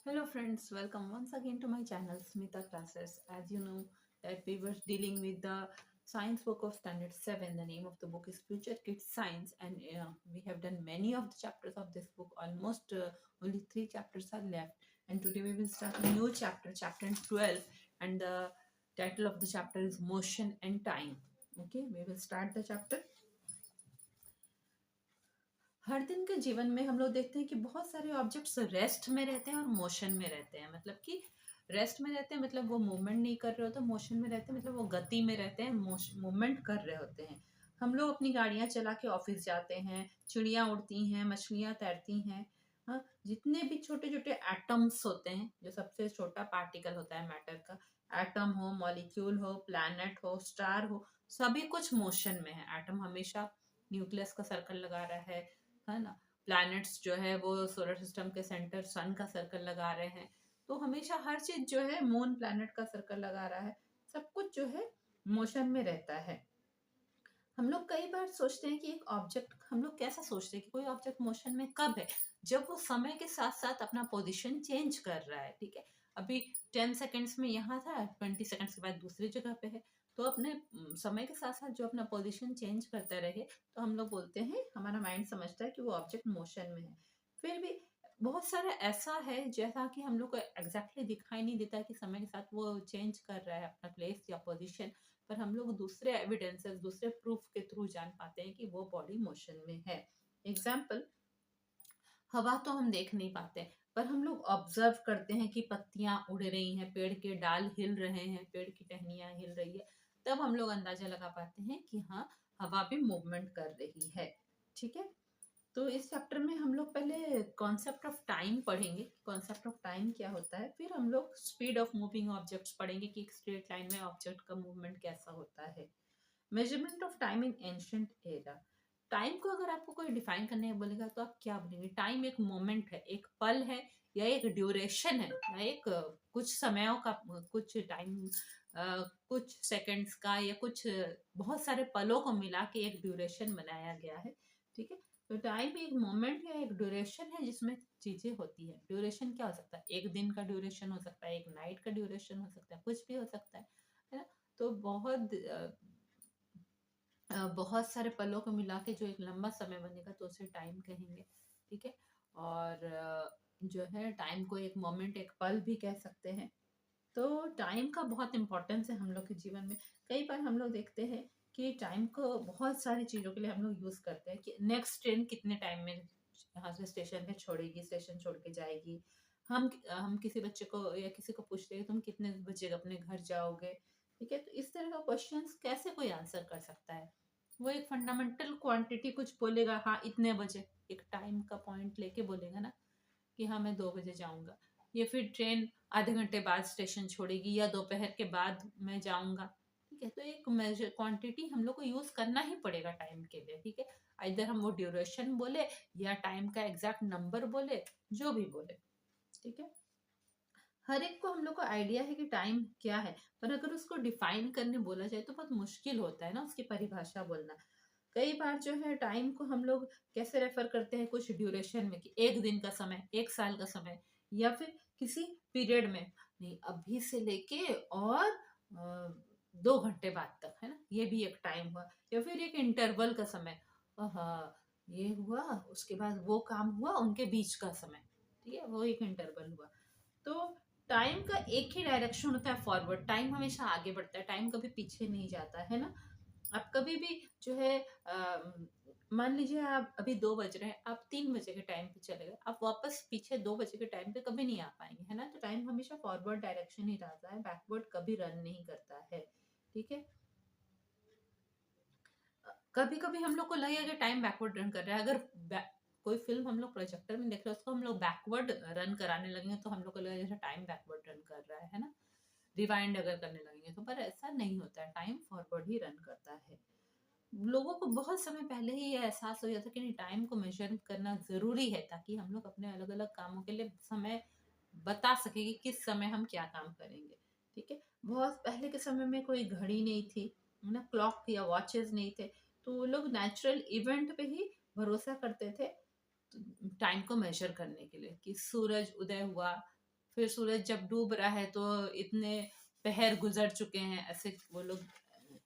Hello friends, welcome once again to my channel Smita Classes. As you know that we were dealing with the science book of standard 7. The name of the book is Future Kids Science, and we have done many of the chapters of this book. Almost only 3 chapters are left, and today we will start a new chapter, chapter 12, and the title of the chapter is Motion and Time. Okay, we will start the chapter. हर दिन के जीवन में हम लोग देखते हैं कि बहुत सारे ऑब्जेक्ट्स रेस्ट में रहते हैं और मोशन में रहते हैं। मतलब कि रेस्ट में रहते हैं मतलब वो मूवमेंट नहीं कर रहे होते, मोशन में रहते हैं मतलब वो गति में रहते हैं, मूवमेंट कर रहे होते हैं। हम लोग अपनी गाड़ियां चला के ऑफिस जाते हैं, चिड़ियाँ उड़ती हैं, मछलियाँ तैरती हैं। हाँ, जितने भी छोटे छोटे एटम्स होते हैं, जो सबसे छोटा पार्टिकल होता है मैटर का, एटम हो, मॉलिक्यूल हो, प्लैनेट हो, स्टार हो, सभी कुछ मोशन में है। एटम हमेशा न्यूक्लियस का सर्कल लगा रहा है ना। प्लैनेट्स जो है वो सोलर सिस्टम के सेंटर सन का सर्कल लगा रहे हैं। तो हमेशा हर चीज जो है मून प्लैनेट का सर्कल लगा रहा है। सब कुछ जो है मोशन में रहता है। हम लोग कई बार सोचते हैं कि एक ऑब्जेक्ट, हम लोग कैसा सोचते हैं कि कोई ऑब्जेक्ट मोशन में कब है? जब वो समय के साथ साथ अपना पोजीशन चेंज कर रहा है। ठीक है, अभी 10 सेकेंड्स में यहाँ था, 20 सेकेंड्स के बाद दूसरी जगह पे है। तो अपने समय के साथ साथ जो अपना पोजीशन चेंज करता रहे, तो हम लोग बोलते हैं, हमारा माइंड समझता है कि वो ऑब्जेक्ट मोशन में है। फिर भी बहुत सारा ऐसा है जैसा कि हम लोग को एग्जैक्टली दिखाई नहीं देता कि समय के साथ वो चेंज कर रहा है अपना प्लेस या पोजीशन, पर हम लोग दूसरे एविडेंसेस, दूसरे प्रूफ के थ्रू जान पाते हैं कि वो बॉडी मोशन में है। एग्जाम्पल, हवा तो हम देख नहीं पाते, पर हम लोग ऑब्जर्व करते हैं कि पत्तियां उड़ रही हैं, पेड़ के डाल हिल रहे हैं, पेड़ की टहनियां हिल रही है। तब हम लोग अंदाजा लगा पाते हैं कि हाँ, हवा भी मूवमेंट कर रही है। ठीक है, तो इस चैप्टर में हम लोग पहले कॉन्सेप्ट ऑफ टाइम पढ़ेंगे। कॉन्सेप्ट ऑफ टाइम क्या होता है, फिर हम लोग स्पीड ऑफ मूविंग ऑब्जेक्ट्स पढ़ेंगे कि एक स्ट्रेट लाइन में ऑब्जेक्ट का मूवमेंट कैसा होता है। Measurement of time in ancient era. Time को अगर आपको कोई डिफाइन करने बोलेगा तो आप क्या बोलेंगे? टाइम एक मोमेंट है, एक पल है, या एक ड्यूरेशन है, या एक कुछ समयों का, कुछ टाइम, कुछ सेकंड्स का, या कुछ बहुत सारे पलों को मिला के एक ड्यूरेशन बनाया गया है। ठीक है, तो टाइम एक मोमेंट या एक ड्यूरेशन है जिसमें चीजें होती है। ड्यूरेशन क्या हो सकता है? एक दिन का ड्यूरेशन हो सकता है, एक नाइट का ड्यूरेशन हो सकता है, कुछ भी हो सकता है ना। तो बहुत सारे पलों को मिला के जो एक लंबा समय बनेगा तो उसे टाइम कहेंगे। ठीक है, और जो है टाइम को एक मोमेंट, एक पल भी कह सकते हैं। तो टाइम का बहुत इंपॉर्टेंस है हम लोग के जीवन में। कई बार हम लोग देखते हैं कि टाइम को बहुत सारी चीज़ों के लिए हम लोग यूज़ करते हैं कि नेक्स्ट ट्रेन कितने टाइम में यहाँ से स्टेशन पे छोड़ेगी, स्टेशन छोड़ के जाएगी। हम किसी बच्चे को या किसी को पूछते हैं तुम कितने बजे अपने घर जाओगे। ठीक है, तो इस तरह का क्वेश्चंस कैसे कोई आंसर कर सकता है? वो एक फंडामेंटल क्वांटिटी कुछ बोलेगा, हाँ इतने बजे, एक टाइम का पॉइंट लेके बोलेगा ना कि हाँ मैं 2 बजे जाऊंगा। या फिर ट्रेन आधे घंटे बाद स्टेशन छोड़ेगी, या दोपहर के बाद मैं जाऊंगा। ठीक है, तो एक मेजर क्वांटिटी हम लोग को यूज करना ही पड़ेगा टाइम के लिए। ठीक है, इधर हम वो ड्यूरेशन बोले या टाइम का एग्जैक्ट नंबर बोले, जो भी बोले। ठीक है, हर एक को हम लोग को आइडिया है कि टाइम क्या है, पर अगर उसको डिफाइन करने बोला जाए तो बहुत मुश्किल होता है ना उसकी परिभाषा बोलना। कई बार जो है टाइम को हम लोग कैसे रेफर करते हैं, कुछ ड्यूरेशन में कि एक दिन का समय, एक साल का समय, या फिर किसी पीरियड में, नहीं अभी से लेके और 2 घंटे बाद तक, है ना, ये भी एक टाइम हुआ। या फिर एक इंटरवल का समय, हाँ ये हुआ उसके बाद वो काम हुआ, उनके बीच का समय। ठीक है, वो एक इंटरवल हुआ। तो टाइम का एक ही डायरेक्शन होता है, फॉरवर्ड। टाइम हमेशा आगे बढ़ता है, टाइम कभी पीछे नहीं जाता है ना। आप कभी भी जो है मान लीजिए आप अभी 2 बज रहे हैं, आप 3 बजे के टाइम पे चले गए, आप वापस पीछे 2 बजे के टाइम पे कभी नहीं आ पाएंगे, है ना। तो टाइम हमेशा फॉरवर्ड डायरेक्शन ही रहता है, बैकवर्ड कभी रन नहीं करता है। ठीक है, कभी कभी हम लोग को लगेगा कि टाइम बैकवर्ड रन कर रहा है। अगर कोई फिल्म हम लोग प्रोजेक्टर में देख रहे हैं, उसको हम लोग बैकवर्ड रन कराने लगेंगे तो हम लोग को लगेगा जैसे टाइम बैकवर्ड रन कर रहा है ना। रिवाइंड अगर करने लगेंगे तो, पर ऐसा नहीं होता है, टाइम फॉरवर्ड ही रन करता है। लोगों को बहुत समय पहले ही ये एहसास हो जाता कि नहीं, टाइम को मेजर करना जरूरी है, ताकि हम लोग अपने अलग अलग कामों के लिए समय बता सके कि किस समय हम क्या काम करेंगे। ठीक है, बहुत पहले के समय में कोई घड़ी नहीं थी, है ना, क्लॉक या वॉचेस नहीं थे, तो वो लोग नेचुरल इवेंट पे ही भरोसा करते थे टाइम को मेजर करने के लिए, कि सूरज उदय हुआ, फिर सूरज जब डूब रहा है तो इतने पहर गुजर चुके हैं, ऐसे वो लोग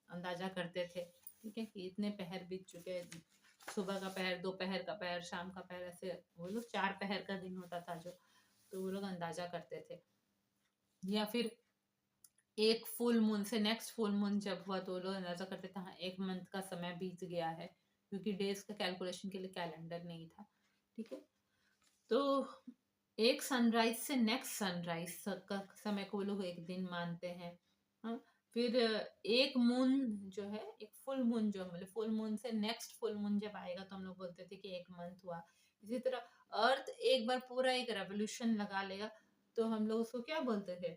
अंदाजा करते थे। ठीक है, कि इतने पहर बीत चुके हैं, सुबह का पहर, दोपहर का पहर, शाम का पहर, ऐसे वो लोग 4 पहर का दिन होता था जो, तो वो लोग अंदाजा करते थे। या फिर एक फुल मून से नेक्स्ट फुल मून जब हुआ तो लोग अंदाजा करते थे हाँ एक मंथ का समय बीत गया है, क्योंकि डेज का कैलकुलेशन के लिए कैलेंडर नहीं था। ठीक है, तो एक सनराइज से नेक्स्ट सनराइज का समय को वो लोग एक दिन मानते हैं। हाँ, फिर एक मून जो है, एक फुल मून जो मतलब फुल मून से नेक्स्ट फुल मून जब आएगा तो हम लोग बोलते थे कि एक मंथ हुआ। इसी तरह अर्थ एक बार पूरा एक रेवोल्यूशन लगा लेगा तो हम लोग उसको क्या बोलते थे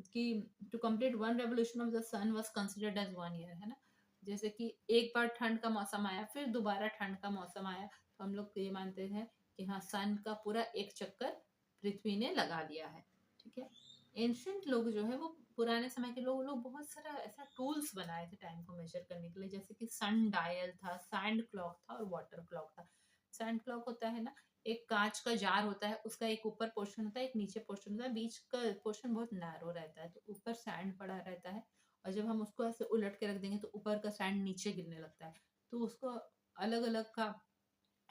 कि to complete one revolution of the sun was considered as 1 year, है ना। जैसे कि एक बार ठंड का मौसम आया, फिर दोबारा ठंड का मौसम आया, तो हम लोग ये मानते हैं कि हाँ सन का पूरा एक चक्कर पृथ्वी ने लगा दिया है। ठीक है, एंशियंट लोग जो है वो पुराने समय के लोग बहुत सारा ऐसा टूल्स बनाए थे टाइम को मेजर करने के लिए, जैसे कि सन डायल था, सैंड क्लॉक था और वाटर क्लॉक था। सैंड क्लॉक होता है ना, एक कांच का जार होता है, उसका एक ऊपर पोर्शन होता है, एक नीचे पोर्शन होता है, बीच का पोर्शन बहुत नैरो रहता है, तो ऊपर सैंड पड़ा रहता है, और जब हम उसको ऐसे उलट के रख देंगे तो ऊपर का सैंड नीचे गिरने लगता है। तो उसको अलग अलग का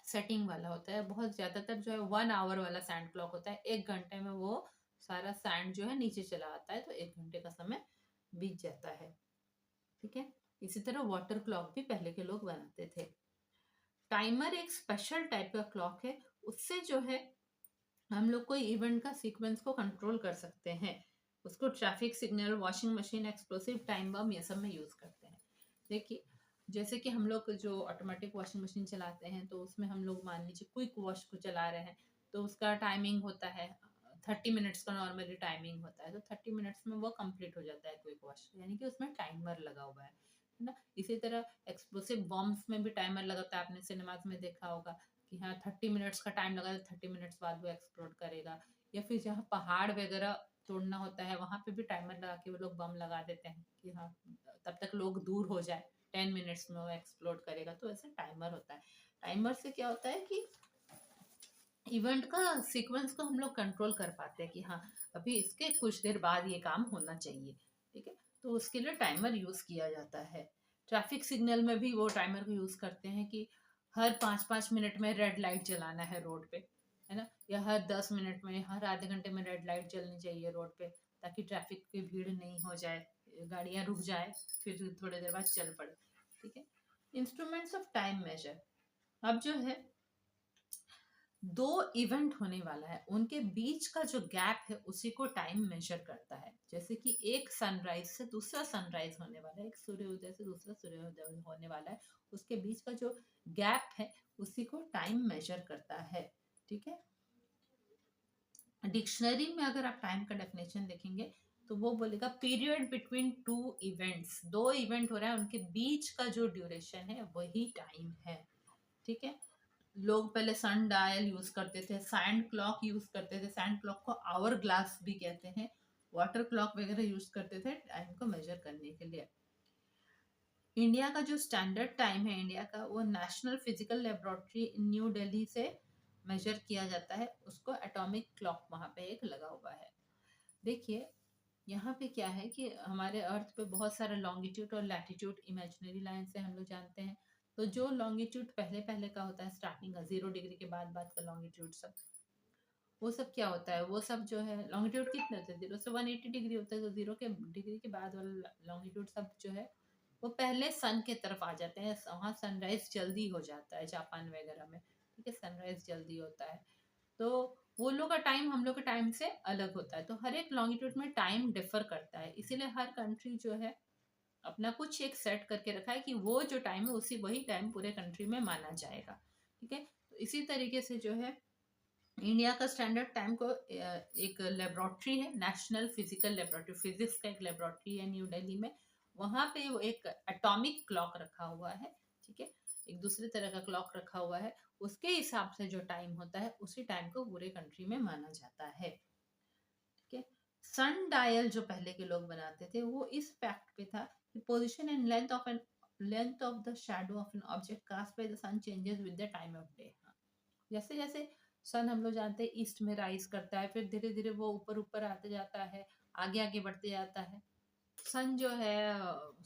सेटिंग वाला होता है, बहुत ज्यादातर जो है 1 आवर वाला सैंड क्लॉक होता है, 1 घंटे में वो सारा सैंड जो है नीचे चला आता है, तो 1 घंटे का समय बीत जाता है। ठीक है, इसी तरह वाटर क्लॉक भी पहले के लोग बनाते थे। टाइमर एक स्पेशल टाइप का क्लॉक है, उससे जो है हम लोग कोई इवेंट का सीक्वेंस को कंट्रोल कर सकते हैं। उसको traffic signal, washing machine, explosive time bomb ये सब में यूज करते हैं। देखिए, जैसे कि हम लोग जो ऑटोमेटिक वॉशिंग मशीन चलाते हैं तो उसमें हम लोग मान लीजिए क्विक वॉश को चला रहे हैं, तो उसका टाइमिंग होता है 30 मिनट्स का, नॉर्मली टाइमिंग होता है, तो 30 मिनट्स में वो कंप्लीट हो जाता है क्विक वॉश, यानी कि उसमें टाइमर लगा हुआ है ना। इसी तरह एक्सप्लोसिव बॉम्ब्स में भी टाइमर लगाता है, आपने सिनेमाज में देखा होगा कि हाँ 30 मिनट्स का टाइम लगा, 30 मिनट्स बाद वो एक्सप्लोड करेगा। या फिर जहाँ पहाड़ वगैरह तोड़ना होता है वहां पे भी टाइमर लगा के वो लोग बम लगा देते हैं कि हाँ तब तक लोग दूर हो जाए, 10 मिनट्स में वो एक्सप्लोड करेगा, तो ऐसे टाइमर होता है। टाइमर से क्या होता है कि इवेंट का सीक्वेंस को हम लोग कंट्रोल कर पाते हैं कि हाँ अभी इसके कुछ देर बाद ये काम होना चाहिए। ठीक है, तो उसके लिए टाइमर यूज किया जाता है। ट्रैफिक सिग्नल में भी वो टाइमर को यूज करते हैं कि हर 5-5 मिनट में रेड लाइट जलाना है रोड पे, है ना, या हर 10 मिनट में, हर आधे घंटे में रेड लाइट जलनी चाहिए रोड पे, ताकि ट्रैफिक की भीड़ नहीं हो जाए, गाड़ियां रुक जाए, फिर थोड़ी देर बाद चल पड़े। ठीक है, इंस्ट्रूमेंट्स ऑफ टाइम मेजर। अब जो है दो इवेंट होने वाला है, उनके बीच का जो गैप है उसी को टाइम मेजर करता है। जैसे कि एक सनराइज से दूसरा सनराइज होने वाला है, एक सूर्योदय से दूसरा सूर्योदय होने वाला है, उसके बीच का जो गैप है उसी को टाइम मेजर करता है। ठीक है, डिक्शनरी में अगर आप टाइम का डेफिनेशन देखेंगे तो वो बोलेगा पीरियड बिटवीन टू इवेंट्स, दो इवेंट हो रहा है उनके बीच का जो ड्यूरेशन है वही टाइम है। ठीक है, लोग पहले सन डायल यूज करते थे, सैंड क्लॉक यूज करते थे, सैंड क्लॉक को आवर ग्लास भी कहते हैं, वाटर क्लॉक वगैरह यूज करते थे टाइम को मेजर करने के लिए। इंडिया का जो स्टैंडर्ड टाइम है इंडिया का, वो national physical laboratory new Delhi से मेजर किया जाता है, उसको एटॉमिक क्लॉक वहां पे एक लगा हुआ है। देखिए, यहाँ पे क्या है कि हमारे अर्थ पे बहुत सारे लॉन्गिट्यूड और लैटिट्यूड इमेजिनरी लाइन से हम लोग जानते हैं। तो जो लॉन्गिट्यूड पहले पहले का होता है, स्टार्टिंग का 0 डिग्री के बाद बाद का लॉन्गिट्यूड सब, वो सब क्या होता है, वो सब जो है लॉन्गिट्यूड कितने होते हैं, 0 से 180 डिग्री होता है, तो 0 के डिग्री के बाद वाला लॉन्गिट्यूड सब जो है वो पहले सन के तरफ आ जाते हैं, वहाँ सनराइज जल्दी हो जाता है जापान वगैरह में। ठीक है, सनराइज जल्दी होता है, तो वो लोग का टाइम हम लोग के टाइम से अलग होता है, तो हर एक लॉन्गिट्यूड में टाइम डिफर करता है, इसीलिए हर कंट्री जो है अपना कुछ एक सेट करके रखा है कि वो जो टाइम है उसी वही टाइम पूरे कंट्री में माना जाएगा। ठीक है, तो इसी तरीके से जो है इंडिया का स्टैंडर्ड टाइम को एक लेबोरेटरी है, नेशनल फिजिकल लेबोरेटरी, फिजिक्स का एक लेबोरेटरी है न्यू दिल्ली में, वहां पे वो एक एटॉमिक क्लॉक रखा हुआ है। ठीक है, एक दूसरे तरह का क्लॉक रखा हुआ है, उसके हिसाब से जो टाइम होता है उसी टाइम को पूरे कंट्री में माना जाता है। ठीक है, सन डायल जो पहले के लोग बनाते थे वो इस फैक्ट पे था कि position and length of the shadow of an object cast by the sun changes with the time of day. जैसे जैसे सन हम लोग जानते हैं ईस्ट में राइज करता है, फिर धीरे धीरे वो ऊपर ऊपर आते जाता है, आगे आगे बढ़ते जाता है। सन जो है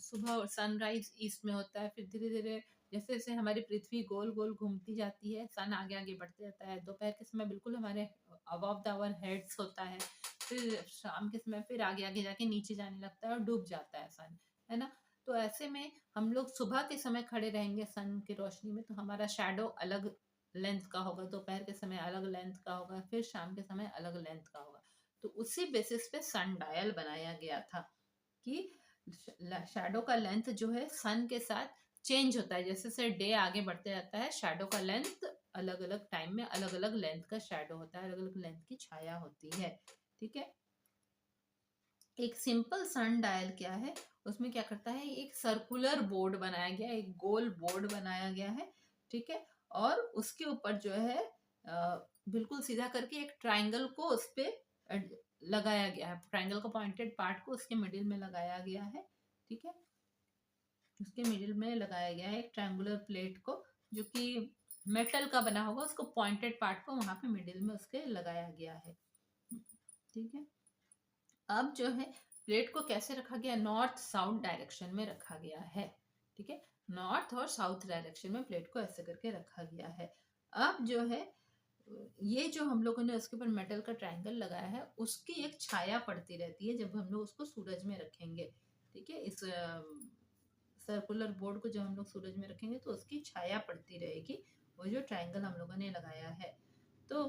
सुबह सनराइज ईस्ट में होता है, फिर धीरे धीरे जैसे जैसे हमारी पृथ्वी गोल गोल घूमती जाती है, सन आगे आगे बढ़ते जाता है। दोपहर के समय बिल्कुल हमारे अबव द आवर हेड्स होता है, फिर शाम के समय फिर आगे आगे जाके नीचे जाने लगता है और डूब जाता है सन, है ना। तो ऐसे में हम लोग सुबह के समय खड़े रहेंगे सन की रोशनी में, तो हमारा शेडो अलग लेंथ का होगा, दोपहर के समय अलग लेंथ का होगा, फिर शाम के समय अलग लेंथ का होगा। तो उसी बेसिस पे सन डायल बनाया गया था कि शैडो का लेंथ जो है सन के साथ चेंज होता है, जैसे जैसे डे आगे बढ़ते जाता है शैडो का लेंथ अलग अलग टाइम में अलग अलग लेंथ का शैडो होता है, अलग अलग लेंथ की छाया होती है। ठीक है। एक सिंपल सन डायल क्या है, उसमें क्या करता है, एक सर्कुलर बोर्ड बनाया गया है, एक गोल बोर्ड बनाया गया है। ठीक है। और उसके ऊपर जो है बिल्कुल सीधा करके एक ट्राइंगल को उस पर लगाया गया है, ट्राइंगल का पॉइंटेड पार्ट को उसके मिडिल में लगाया गया है। ठीक है। उसके मिडिल में लगाया गया है एक ट्रायंगुलर प्लेट को, जो कि मेटल का बना होगा, उसको पॉइंटेड पार्ट को वहां पे मिडिल में उसके लगाया गया है। ठीक है। अब जो है प्लेट को कैसे रखा गया, नॉर्थ साउथ डायरेक्शन में रखा गया है। ठीक है। नॉर्थ और साउथ डायरेक्शन में प्लेट को ऐसे करके रखा गया है। अब जो है ये जो हम लोगों ने उसके ऊपर मेटल का ट्रायंगल लगाया है, उसकी एक छाया पड़ती रहती है जब हम लोग उसको सूरज में रखेंगे। ठीक है। इस सर्कुलर बोर्ड को जब हम लोग सूरज में रखेंगे तो उसकी छाया पड़ती रहेगी, वो जो ट्रायंगल हम लोगों ने लगाया है। तो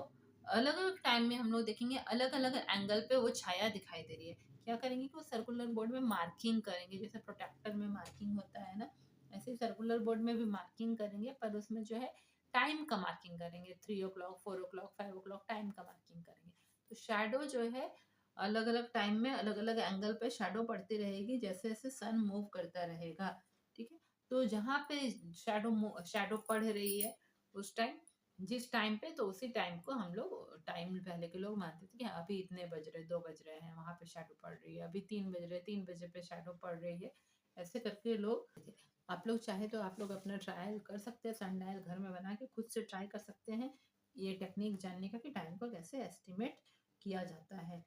अलग अलग टाइम में हम लोग देखेंगे अलग अलग एंगल पे वो छाया दिखाई दे रही है। क्या करेंगे कि वो सर्कुलर बोर्ड में मार्किंग करेंगे, जैसे प्रोटेक्टर में मार्किंग होता है ना, ऐसे सर्कुलर बोर्ड में भी मार्किंग करेंगे, पर उसमें जो है टाइम का मार्किंग करेंगे, 3 o'clock 4 o'clock 5 o'clock टाइम का मार्किंग करेंगे। तो शेडो जो है अलग अलग टाइम में अलग अलग एंगल पे शेडो पड़ती रहेगी, जैसे जैसे सन मूव करता रहेगा। ठीक है। तो जहाँ पे शेडो शेडो पड़ रही है उस टाइम, जिस टाइम पे, तो उसी टाइम को हम लोग, टाइम पहले के लोग मानते थे कि अभी इतने बज रहे 2 बज रहे हैं, वहां पे शेडो पड़ रही है, अभी 3 बज रहे 3 बजे पे शेडो पड़ रही है। ऐसे करके लोग, आप लोग चाहे तो आप लोग अपना ट्रायल कर सकते हैं, सन डायल घर में बना के खुद से ट्राई कर सकते हैं, ये टेक्निक जानने का कि टाइम को कैसे एस्टिमेट किया जाता है।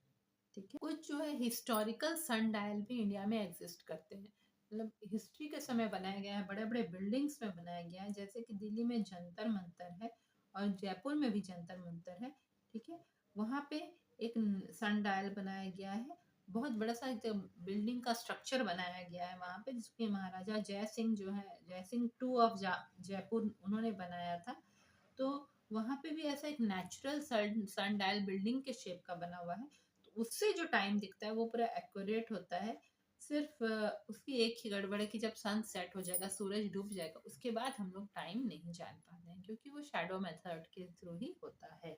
ठीक है। कुछ जो है हिस्टोरिकल सन डायल भी इंडिया में एग्जिस्ट करते हैं, मतलब हिस्ट्री के समय बनाया गया है, बड़े बड़े बिल्डिंग्स में बनाया गया है, जैसे कि दिल्ली में जंतर मंतर है और जयपुर में भी जंतर मंतर है। ठीक है। वहाँ पे एक सन डायल बनाया गया है, बहुत बड़ा सा एक बिल्डिंग का स्ट्रक्चर बनाया गया है वहाँ पे, जिसके महाराजा जय सिंह जो है, जय सिंह टू ऑफ जयपुर, उन्होंने बनाया था। तो वहाँ पे भी ऐसा एक नेचुरल सन डायल बिल्डिंग के शेप का बना हुआ है, तो उससे जो टाइम दिखता है वो पूरा एक्यूरेट होता है। सिर्फ उसकी एक ही गड़बड़ है कि जब सन सेट हो जाएगा, सूरज डूब जाएगा, उसके बाद हम लोग टाइम नहीं जान पाते हैं, क्योंकि वो शैडो मेथड के थ्रू ही होता है।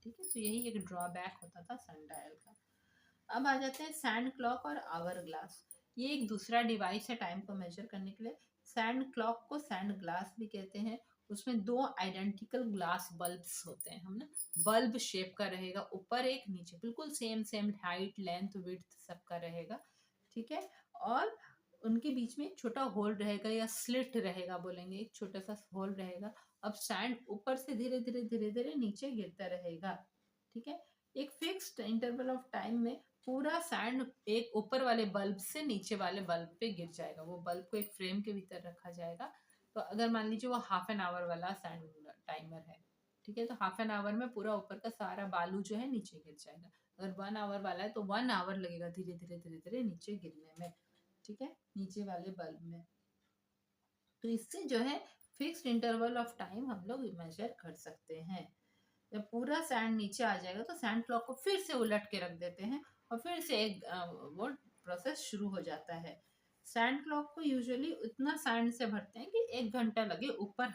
ठीक है। तो यही एक ड्रॉबैक होता था सन डायल का। अब आ जाते हैं सैंड क्लॉक और आवर ग्लास। ये एक दूसरा डिवाइस है टाइम को मेजर करने के लिए। सैंड क्लॉक को सैंड ग्लास भी कहते हैं। उसमें 2 आइडेंटिकल ग्लास बल्ब्स होते हैं, हम ना, बल्ब शेप का रहेगा, ऊपर एक नीचे, बिल्कुल same same height length width सबका रहेगा। ठीक है। और उनके बीच में एक छोटा होल रहेगा या स्लिट रहेगा बोलेंगे, एक छोटा सा होल रहेगा। अब सैंड ऊपर से धीरे धीरे धीरे धीरे नीचे गिरता रहेगा। ठीक है। एक फिक्स्ड इंटरवल ऑफ टाइम में पूरा सैंड एक ऊपर वाले बल्ब से नीचे वाले बल्ब पे गिर जाएगा, वो बल्ब को एक फ्रेम के भीतर रखा जाएगा। तो अगर मान लीजिए वो हाफ एन आवर वाला सैंड टाइमर है, ठीक है, तो हाफ एन आवर में पूरा ऊपर का सारा बालू जो है नीचे गिर जाएगा। अगर 1 आवर वाला है तो 1 आवर लगेगा धीरे धीरे धीरे धीरे नीचे गिरने में। ठीक है। नीचे वाले बल्ब में। तो इससे जो है फिक्स्ड इंटरवल ऑफ टाइम हम लोग मेजर कर सकते हैं। जब पूरा सैंड नीचे आ जाएगा तो सैंड क्लॉक को फिर से उलट के रख देते हैं और फिर से एक वो प्रोसेस शुरू हो जाता है। सैंड क्लॉक को यूजुअली उतना सैंड से भरते हैं कि 1 घंटा लगे ऊपर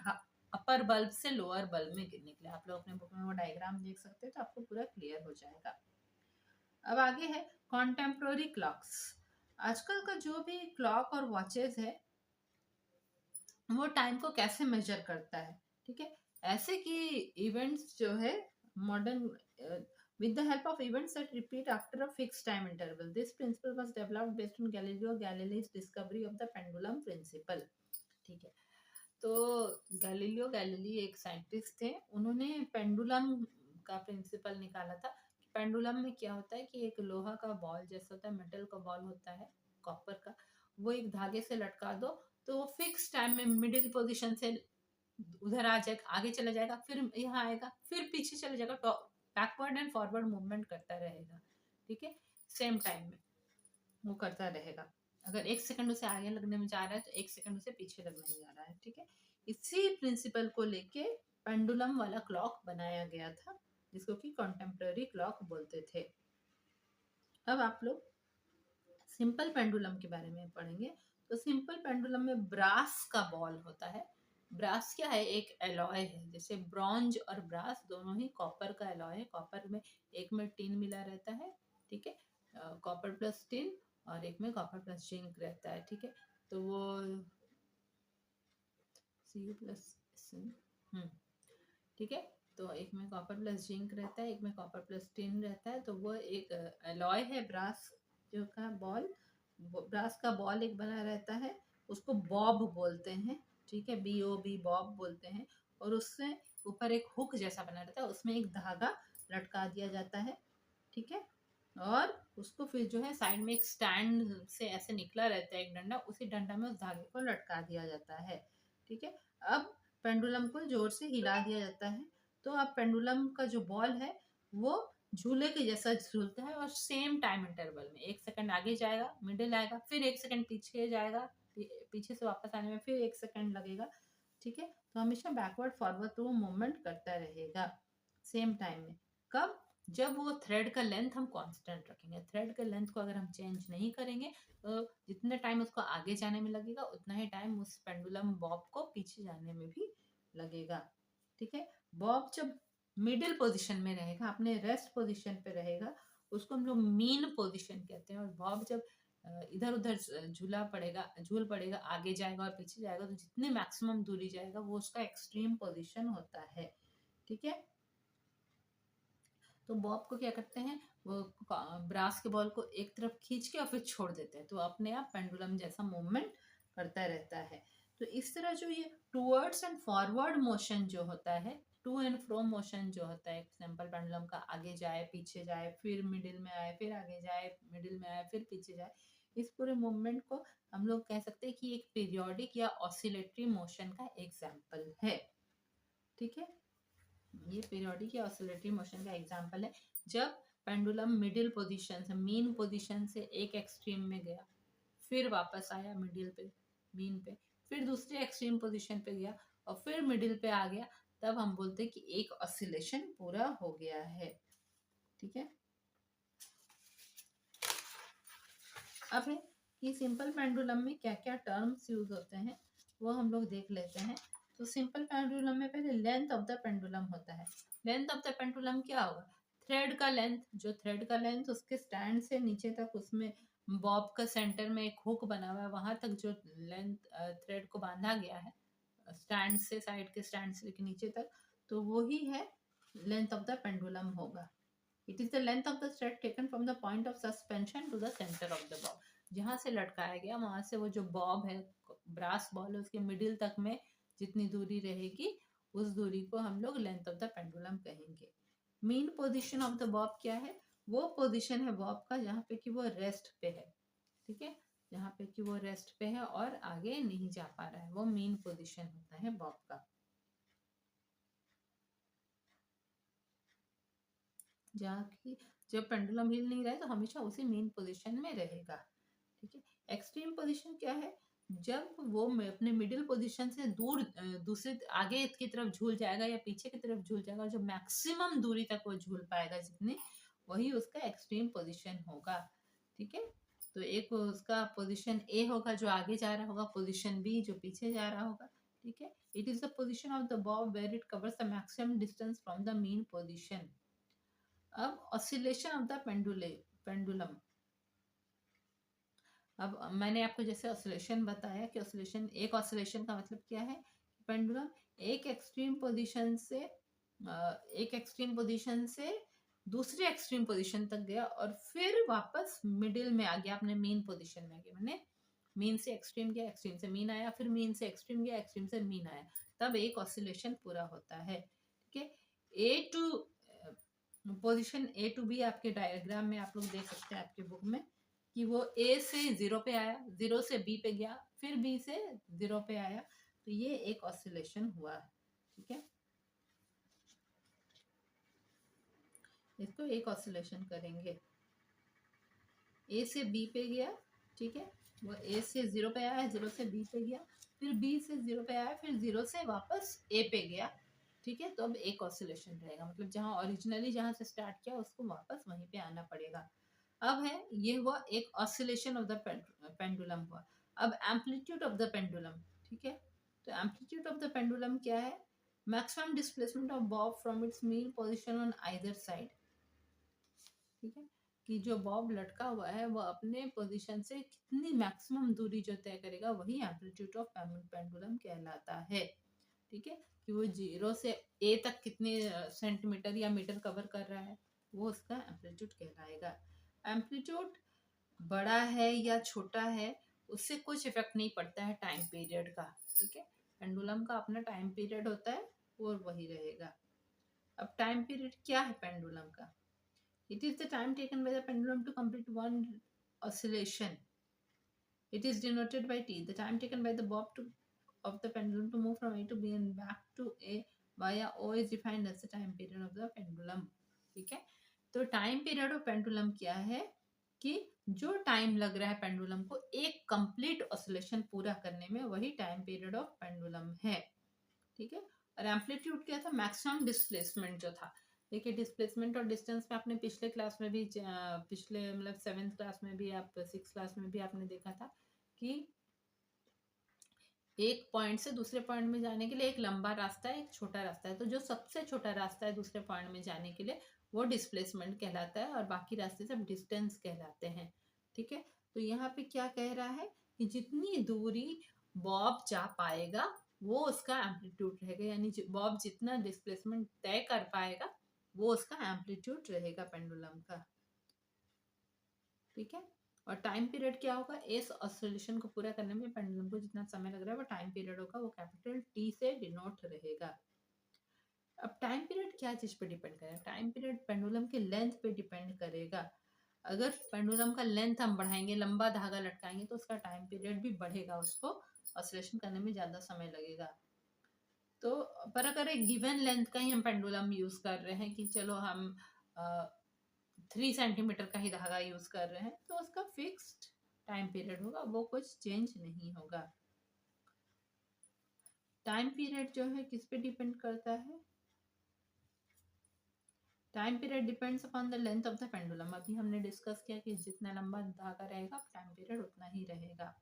अपर बल्ब से लोअर बल्ब में गिरने के लिए। आप लोग अपने बुक में वो डायग्राम देख सकते हैं तो आपको पूरा क्लियर हो जाएगा। अब आगे है कॉन्टेम्प्रोरी क्लॉक्स। आजकल का जो भी क्लॉक और वॉचेस है वो टाइम को कैसे मेजर करता है। ठीक है। ऐसे कि इवेंट्स जो है modern, with the help of events that repeat after a fixed time interval. This principle was developed based on Galileo Galilei's discovery of the pendulum principle. ठीक है। तो गैलीलियो गैलीली एक साइंटिस्ट थे, उन्होंने पेंडुलम का principal निकाला था। Pendulum में क्या होता है कि एक लोहा का बॉल जैसा होता है, मेटल का बॉल होता है कॉपर का, वो एक धागे से लटका दो तो वो फिक्स टाइम में मिडिल पोजीशन से उधर आ जाएगा, आगे चला जाएगा, फिर यहाँ आएगा, फिर पीछे चला जाएगा, बैकवर्ड एंड फॉरवर्ड मूवमेंट करता रहेगा। ठीक है, सेम टाइम में वो करता रहेगा। अगर 1 सेकंड उसे आगे लगने में जा रहा है तो 1 सेकंड उसे पीछे लगने में जा रहा है। ठीक है, इसी प्रिंसिपल को लेके पेंडुलम वाला क्लॉक बनाया गया था, जिसको कि कंटेम्पररी क्लॉक बोलते थे। अब आप लोग सिंपल पेंडुलम के बारे में पढ़ेंगे। तो सिंपल पेंडुलम में ब्रास का बॉल होता है। ब्रास क्या है, एक एलॉय है, जैसे ब्रॉन्ज और ब्रास दोनों ही कॉपर का एलॉय है। कॉपर में एक में टिन मिला रहता है, ठीक है, कॉपर प्लस टिन, और एक में कॉपर प्लस जिंक रहता है। ठीक है, तो वो Cu प्लस, ठीक है, तो एक में कॉपर प्लस जिंक रहता है, एक में कॉपर प्लस टिन रहता है। तो वो एक एलॉय है ब्रास जो का बॉल। ब्रास का बॉल एक बना रहता है, उसको बॉब बोलते हैं। ठीक है, BOB बॉब बोलते हैं। और उससे ऊपर एक हुक जैसा बना रहता है, उसमें एक धागा लटका दिया जाता है। ठीक है, और उसको फिर जो है साइड में एक स्टैंड से ऐसे निकला रहता है एक डंडा, उसी डंडा में उस धागे को लटका दिया जाता है। ठीक है, अब पेंडुलम को जोर से हिला दिया जाता है, तो अब पेंडुलम का जो बॉल है वो झूले के जैसा झूलता है, और सेम टाइम इंटरवल में 1 सेकंड आगे जाएगा, मिडिल आएगा, फिर 1 सेकंड पीछे जाएगा, पीछे से वापस आने में फिर 1 सेकंड लगेगा। ठीक है, तो हमेशा बैकवर्ड फॉरवर्ड तो वो मूवमेंट करता रहेगा सेम टाइम में। कब? जब वो थ्रेड का लेंथ हम कांस्टेंट रखेंगे। थ्रेड का लेंथ को अगर हम चेंज नहीं करेंगे तो जितने टाइम उसको आगे जाने में लगेगा उतना ही टाइम उस पेंडुलम बॉब को पीछे जाने में भी लगेगा। ठीक है, बॉब जब मिडिल पोजीशन में रहेगा, अपने रेस्ट पोजीशन पे रहेगा, उसको हम लोग मीन पोजीशन कहते हैं। और बॉब जब इधर उधर झूल पड़ेगा, आगे जाएगा और पीछे जाएगा, तो जितनी मैक्सिमम दूरी जाएगा वो उसका एक्सट्रीम पोजीशन होता है। ठीक है, तो बॉब को क्या करते हैं, वो ब्रास के बॉल को एक तरफ खींच के और फिर छोड़ देते हैं, तो अपने आप पेंडुलम जैसा मूवमेंट करता रहता है। तो इस तरह जो ये टूवर्ड्स एंड फॉरवर्ड मोशन जो होता है, टू एंड फ्रो मोशन जो होता है सिंपल पेंडुलम का, आगे जाए पीछे जाए, फिर मिडिल में आए, फिर आगे जाए, मिडिल में आए, फिर पीछे जाए, इस पूरे मूवमेंट को हम लोग कह सकते हैं कि एक पीरियोडिक या ऑसिलेटरी मोशन का एग्जाम्पल है। ठीक है, ये पीरियोडिक या ऑसिलेटरी मोशन का एग्जांपल है। जब पेंडुलम मिडिल पोजीशन से, मीन पोजीशन से एक एक्सट्रीम में गया, फिर वापस आया मिडिल पे, मीन पे, फिर दूसरे एक्सट्रीम पोजीशन पे गया और फिर मिडिल पे आ गया, तब हम बोलते हैं कि एक ऑसिलेशन पूरा हो गया है। ठीक है, अब है कि सिंपल पेंडुलम में क्या क्या टर्म्स यूज होते हैं वो हम लोग देख लेते हैं। तो सिंपल पेंडुलम में पहले लेंथ ऑफ द पेंडुलम होता है। लेंथ ऑफ द पेंडुलम क्या होगा, थ्रेड का लेंथ, जो थ्रेड का लेंथ उसके स्टैंड से नीचे तक, उसमें बॉब का सेंटर में एक हुक बना हुआ है, वहां तक जो लेंथ थ्रेड को बांधा गया है स्टैंड से, साइड के स्टैंड से लेकर नीचे तक, तो वो ही है लेंथ ऑफ द पेंडुलम होगा। It is the length of the thread taken from the point of suspension to the centre of the bob. जहां से लटकाया गया वहां से वो जो बॉब है, ब्रास बॉल है, उसके मिडिल तक में जितनी दूरी रहेगी उस दूरी को हम लोग लेंथ ऑफ द पेंडुलम कहेंगे। Mean position of the Bob क्या है, वो पोजीशन है बॉब का जहाँ पे कि वो रेस्ट पे है। ठीक है, जहाँ पे कि वो रेस्ट पे है और आगे नहीं जा पा रहा है, वो मीन पोजीशन होता है बॉब का। जहाँ की जब पेंडुलम हिल नहीं रहा है तो हमेशा उसी मेन पोजीशन में रहेगा। ठीक है, एक्सट्रीम पोजीशन क्या है, जब वो अपने मिडिल पोजीशन से दूर दूसरे आगे की तरफ झूल जाएगा या पीछे की तरफ झूल जाएगा, जो मैक्सिमम दूरी तक वो झूल पाएगा जितनी, वही उसका एक्सट्रीम पोजीशन होगा। ठीक है, तो एक उसका पोजीशन ए होगा जो आगे जा रहा होगा, पोजीशन बी जो पीछे जा रहा होगा। ठीक है, it is the position of the bob where it covers the maximum distance from the mean position. अब ऑसिलेशन ऑफ द पेंडुलम, अब मैंने आपको जैसे ऑसिलेशन बताया कि ऑसिलेशन, एक ऑसिलेशन का मतलब क्या है, पेंडुलम एक एक्सट्रीम पोजीशन से दूसरे एक्सट्रीम पोजीशन तक गया और फिर वापस मिडिल में आ गया, अपने मेन पोजीशन में आ गया। मैंने मीन से एक्सट्रीम गया, एक्सट्रीम से मीन आया, फिर मीन से एक्सट्रीम गया, एक्सट्रीम से मीन आया, तब एक ऑसिलेशन पूरा होता है। ठीक है, A to position A to B आपके डायग्राम में आप लोग देख सकते हैं आपके बुक में कि वो ए से 0 पे आया, 0 से बी पे गया, फिर बी से 0 पे आया, तो ये एक ऑसिलेशन हुआ। ठीक है, इसको एक ऑसिलेशन करेंगे। ए से बी पे गया, ठीक है, वो ए से 0 पे आया, 0 से बी पे गया, फिर बी से 0 पे आया, फिर 0 से वापस ए पे गया। ठीक है, तो अब एक ऑसिलेशन रहेगा, मतलब जहां ओरिजिनली जहां से स्टार्ट किया उसको वापस वहीं पे आना पड़ेगा। अब है ये हुआ एक ऑसिलेशन ऑफ द पेंडुलम हुआ। अब एम्पलीट्यूड ऑफ द पेंडुलम, ठीक है, तो एम्पलीट्यूड ऑफ द पेंडुलम क्या है? Maximum displacement of Bob from its mean position on either side. ठीक है, कि जो बॉब लटका हुआ है वो अपने पोजीशन से कितनी मैक्सिमम दूरी जो तय करेगा वही एम्पलीट्यूड ऑफ पेंडुलम कहलाता है। ठीक है, कि वो 0 से ए तक कितने सेंटीमीटर या मीटर कवर कर रहा है, वो उसका एम्पलीट्यूड कहलाएगा। एम्पलीट्यूड बड़ा है या छोटा है उससे कुछ इफेक्ट नहीं पड़ता है टाइम पीरियड का। ठीक है, पेंडुलम का अपना टाइम पीरियड होता है और वही रहेगा। अब टाइम पीरियड क्या है पेंडुलम का? It is the time taken by the pendulum to complete one oscillation. It is denoted by T. The time taken by the bob of the pendulum to move from A to B and back to A via O is defined as the time period of the pendulum. ठीक है, तो time period of pendulum क्या है कि जो time लग रहा है पेंडुलम को एक कंप्लीट ऑसिलेशन पूरा करने में, वही टाइम पीरियड ऑफ पेंडुलम है। ठीक है, और एम्पलीट्यूड क्या था? मैक्सिमम डिस्प्लेसमेंट जो था। देखिए, डिस्प्लेसमेंट और डिस्टेंस में आपने पिछले क्लास में भी पिछले मतलब 7th क्लास में भी, आप 6th क्लास में भी आपने देखा था कि एक पॉइंट से दूसरे पॉइंट में जाने के लिए एक लंबा रास्ता है, एक छोटा रास्ता है। तो जो सबसे छोटा रास्ता है दूसरे पॉइंट में जाने के लिए वो डिस्प्लेसमेंट कहलाता है और बाकी रास्ते सब डिस्टेंस कहलाते हैं। ठीक है, तो यहाँ पे क्या कह रहा है कि जितनी दूरी बॉब जा पाएगा वो उसका एम्पलीट्यूड रहेगा, यानी बॉब जितना डिस्प्लेसमेंट तय कर पाएगा वो उसका एम्पलीट्यूड रहेगा पेंडुलम का। ठीक है, और टाइम पीरियड क्या होगा? इस ऑसिलेशन को पूरा करने में पेंडुलम को जितना समय लग रहा है वो टाइम पीरियड होगा, वो कैपिटल टी से डिनोट रहेगा। अब टाइम पीरियड क्या चीज पे डिपेंड करेगा? टाइम पीरियड पेंडुलम के लेंथ पे डिपेंड करेगा। अगर पेंडुलम का लेंथ हम बढ़ाएंगे, लंबा धागा लटकाएंगे, तो उसका टाइम पीरियड भी बढ़ेगा, उसको ऑसिलेशन करने में ज्यादा समय लगेगा। तो पर अगर एक गिवन लेंथ का ही हम पेंडुलम यूज कर रहे हैं कि चलो हम 3 सेंटीमीटर का ही धागा यूज कर रहे हैं, तो उसका फिक्स्ड टाइम पीरियड होगा, वो कुछ चेंज नहीं होगा। टाइम पीरियड जो है किस पे डिपेंड करता है? Time period depends upon the length of the pendulum. अभी हमने डिस्कस किया कि जितना लंबा धागा रहेगा टाइम पीरियड उतना ही रहेगा।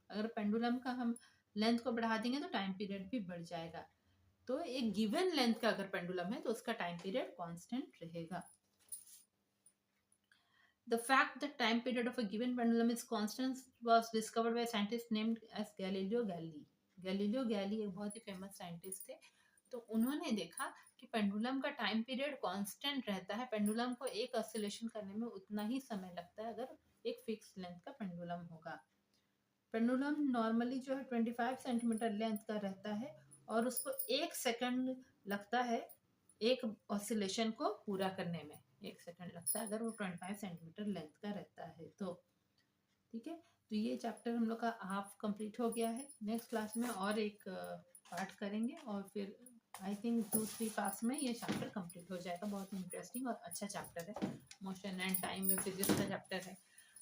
अगर पेंडुलम का हम लेंथ को बढ़ा देंगे तो टाइम पीरियड भी बढ़ जाएगा। तो एक गिवन लेंथ का अगर पेंडुलम है तो उसका टाइम पीरियड कांस्टेंट रहेगा। The fact that time period of a given pendulum is constant was discovered by a scientist named as Galileo Galilei. Galileo Galilei एक बहुत ही फेमस साइंटिस्ट थे। तो उन्होंने देखा कि पेंडुलम का टाइम पीरियड कांस्टेंट रहता है, पेंडुलम को एक ऑसिलेशन करने में उतना ही समय लगता है अगर एक फिक्स लेंथ का पेंडुलम होगा। पेंडुलम नॉर्मली जो है 25 सेंटीमीटर लेंथ का रहता है और उसको 1 सेकंड लगता है एक ऑसिलेशन को पूरा करने में। 1 सेकंड लगता है अगर वो 25 सेंटीमीटर लेंथ का रहता है तो। ठीक है, तो ये चैप्टर हम लोग का हाफ कंप्लीट हो गया है। नेक्स्ट क्लास में और एक पार्ट करेंगे और फिर आई थिंक 2-3 पास में ये चैप्टर कंप्लीट हो जाएगा। बहुत इंटरेस्टिंग और अच्छा चैप्टर है, मोशन एंड टाइम में फिजिक्स का चैप्टर है।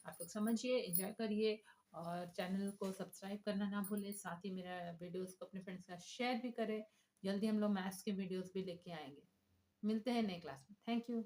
आप लोग समझिए, एंजॉय करिए और चैनल को सब्सक्राइब करना ना भूलें। साथ ही मेरा वीडियोस को अपने फ्रेंड्स के साथ शेयर भी करें। जल्दी हम लोग मैथ्स के वीडियोस भी लेके आएंगे। मिलते हैं नए क्लास में। Thank you.